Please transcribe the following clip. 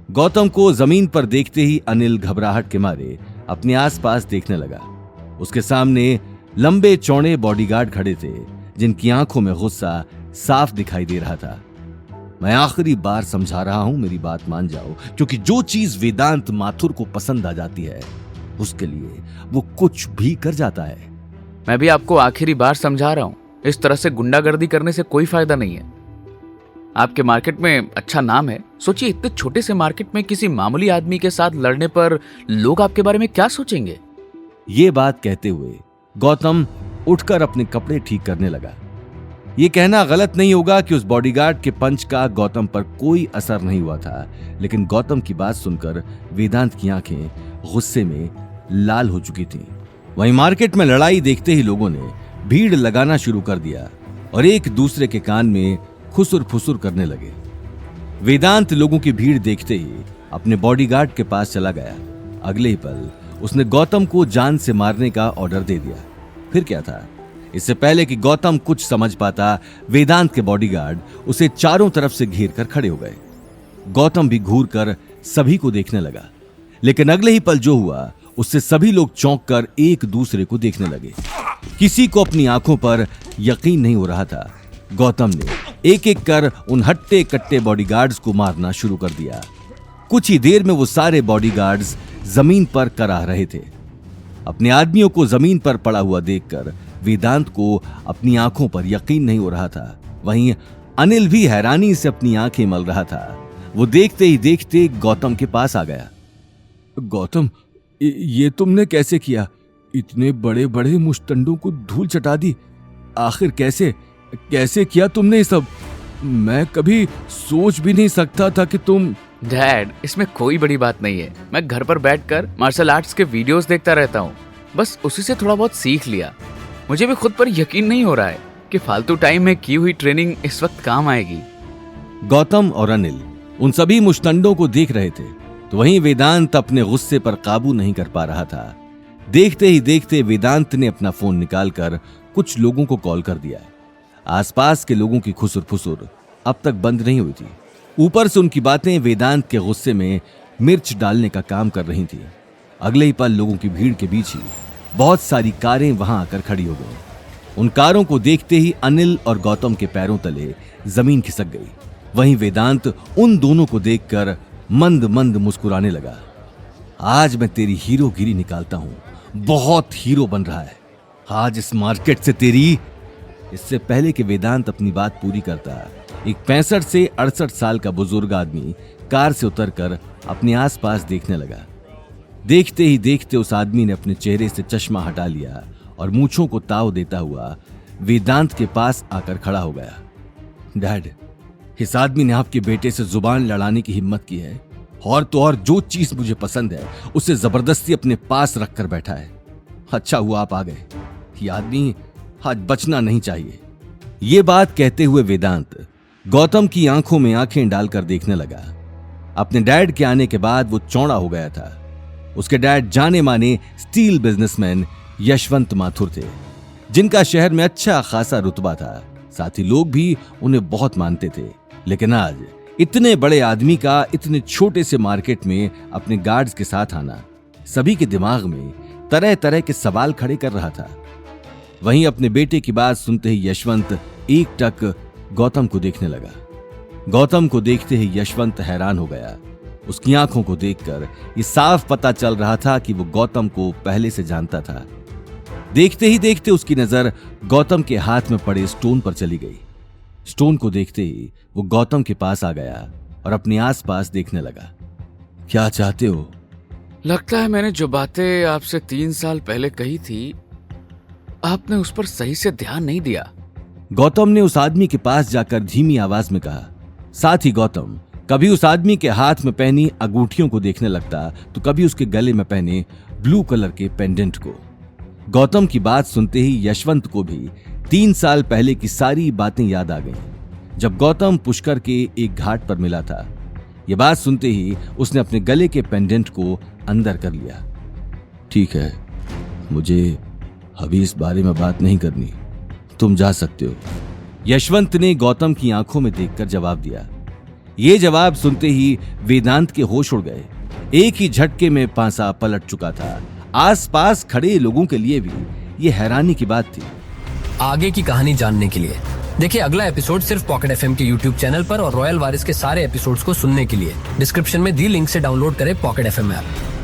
गौतम को जमीन पर देखते ही अनिल घबराहट के मारे अपने आसपास देखने लगा। उसके सामने लंबे चौड़े बॉडीगार्ड खड़े थे, जिनकी आंखों में गुस्सा साफ दिखाई दे रहा था। मैं आखिरी बार समझा रहा हूं, मेरी बात मान जाओ, क्योंकि जो चीज वेदांत माथुर को पसंद आ जाती है उसके लिए वो कुछ भी कर जाता है। मैं भी आपको आखिरी बार समझा रहा हूं, इस तरह से गुंडागर्दी करने से कोई फायदा नहीं है। आपके मार्केट में अच्छा नाम है। सोचिए, इतने छोटे से मार्केट में किसी मामूली आदमी के साथ लड़ने पर लोग आपके बारे में क्या सोचेंगे। ये बात कहते हुए गौतम उठकर अपने कपड़े ठीक करने लगा। ये कहना गलत नहीं होगा कि उस बॉडीगार्ड के पंच का गौतम पर कोई असर नहीं हुआ था, लेकिन गौतम की बात सुनकर वेदांत की आंखें गुस्से में लाल हो चुकी थीं। वहीं मार्केट में लड़ाई देखते ही लोगों ने भीड़ लगाना शुरू कर दिया और एक दूसरे के कान में खुसुर फुसुर करने लगे। वेदांत लोगों की भीड़ देखते ही अपने बॉडीगार्ड के पास चला गया। अगले ही पल उसने गौतम को जान से मारने का ऑर्डर दे दिया। फिर क्या था, इससे पहले कि गौतम कुछ समझ पाता, वेदांत के बॉडीगार्ड उसे चारों तरफ से घेर कर खड़े हो गए। गौतम भी घूर कर सभी को देखने लगा, लेकिन अगले ही पल जो हुआ उससे सभी लोग चौंक कर एक दूसरे को देखने लगे। किसी को अपनी आंखों पर यकीन नहीं हो रहा था। गौतम ने एक एक कर उन हट्टे कट्टे बॉडीगार्ड्स को मारना शुरू कर दिया। कुछ ही देर में वो सारे बॉडीगार्ड्स जमीन पर कराह रहे थे। अपने आदमियों को जमीन पर पड़ा हुआ देखकर वेदांत को अपनी आंखों पर यकीन नहीं हो रहा था। वहीं अनिल भी हैरानी से अपनी आंखें मल रहा था। वो देखते ही देखते गौतम के पास आ गया। गौतम, ये तुमने कैसे किया? इतने बड़े बड़े मुश्तंडों को धूल चटा दी। आखिर कैसे किया तुमने ये सब? मैं कभी सोच भी नहीं सकता था कि तुम। डैड, इसमें कोई बड़ी बात नहीं है। मैं घर पर बैठकर मार्शल आर्ट्स के वीडियोस देखता रहता हूँ, बस उसी से थोड़ा बहुत सीख लिया। मुझे भी खुद पर यकीन नहीं हो रहा है कि फालतू टाइम में की हुई ट्रेनिंग इस वक्त काम आएगी। गौतम और अनिल उन सभी मुश्तंडों को देख रहे थे, तो वहीं वेदांत अपने गुस्से पर काबू नहीं कर पा रहा था। देखते ही देखते वेदांत ने अपना फोन निकालकर कुछ लोगों को कॉल कर दिया। आसपास के लोगों की खुसुर फुसुर अब तक बंद नहीं हुई थी। ऊपर से उनकी बातें वेदांत के गुस्से में मिर्च डालने का काम कर रही थी। अगले ही पल लोगों की भीड़ के बीच ही बहुत सारी कारें वहां आकर खड़ी हो गईं। उन कारों को देखते ही अनिल और गौतम के पैरों तले जमीन खिसक गई। वहीं वेदांत उन दोनों को देखकर मंद मंद मुस्कुराने लगा। आज मैं तेरी हीरोगिरी निकालता हूं, बहुत हीरो बन रहा है आज इस मार्केट से तेरी। इससे पहले कि वेदांत अपनी बात पूरी करता, एक 65 से 68 साल का बुजुर्ग आदमी कार से उतरकर अपने आसपास देखने लगा। देखते ही देखते उस आदमी ने अपने चेहरे से चश्मा हटा लिया और मूंछों को ताव देता हुआ वेदांत के पास आकर खड़ा हो गया। डैड, इस आदमी ने आपके बेटे से जुबान लड़ाने की हिम्मत की है, और तो और जो चीज मुझे पसंद है उसे जबरदस्ती अपने पास रखकर बैठा है। अच्छा हुआ आप आ गए, ये आदमी आज बचना नहीं चाहिए। ये बात कहते हुए वेदांत गौतम की आंखों में आंखें डालकर देखने लगा। अपने डैड के आने के बाद वो चौड़ा हो गया था। उसके डैड जाने माने स्टील बिजनेसमैन यशवंत माथुर थे, जिनका शहर में अच्छा खासा रुतबा था। साथ ही लोग भी उन्हें बहुत मानते थे। लेकिन आज इतने बड़े आदमी का इतने छोटे से मार्केट में अपने गार्ड्स के साथ आना सभी के दिमाग में तरह तरह के सवाल खड़े कर रहा था। वहीं अपने बेटे की बात सुनते ही यशवंत एकटक गौतम को देखने लगा। गौतम को देखते ही यशवंत हैरान हो गया। उसकी आंखों को देखकर ये साफ पता चल रहा था कि वो गौतम को पहले से जानता था। देखते ही देखते उसकी नजर गौतम के हाथ में पड़े स्टोन पर चली गई। स्टोन को देखते ही वो गौतम के पास आ गया और अपने आसपास देखने लगा। क्या चाहते हो? लगता है मैंने जो बातें आपसे 3 साल पहले कही थी, आपने उस पर सही से ध्यान नहीं दिया। गौतम ने उस आदमी के पास जाकर धीमी आवाज में कहा। साथ ही गौतम कभी उस आदमी के हाथ में पहनी अंगूठियों को देखने लगता, तो कभी उसके गले में पहने ब्लू कलर के पेंडेंट को। गौतम की बात सुनते ही यशवंत को भी 3 साल पहले की सारी बातें याद आ गईं, जब गौतम पुष्कर के एक घाट पर मिला था। यह बात सुनते ही उसने अपने गले के पेंडेंट को अंदर कर लिया। ठीक है, मुझे अभी इस बारे में बात नहीं करनी, तुम जा सकते हो, यशवंत ने गौतम की आंखों में देखकर जवाब दिया। ये जवाब सुनते ही वेदांत के होश उड़ गए। एक ही झटके में पासा पलट चुका था। आसपास खड़े लोगों के लिए भी ये हैरानी की बात थी। आगे की कहानी जानने के लिए देखिए अगला एपिसोड सिर्फ पॉकेट एफएम के यूट्यूब चैनल पर और रॉयल वारिस के सारे एपिसोड्स को सुनने के लिए डिस्क्रिप्शन में दी लिंक से डाउनलोड करें पॉकेट एफएम ऐप।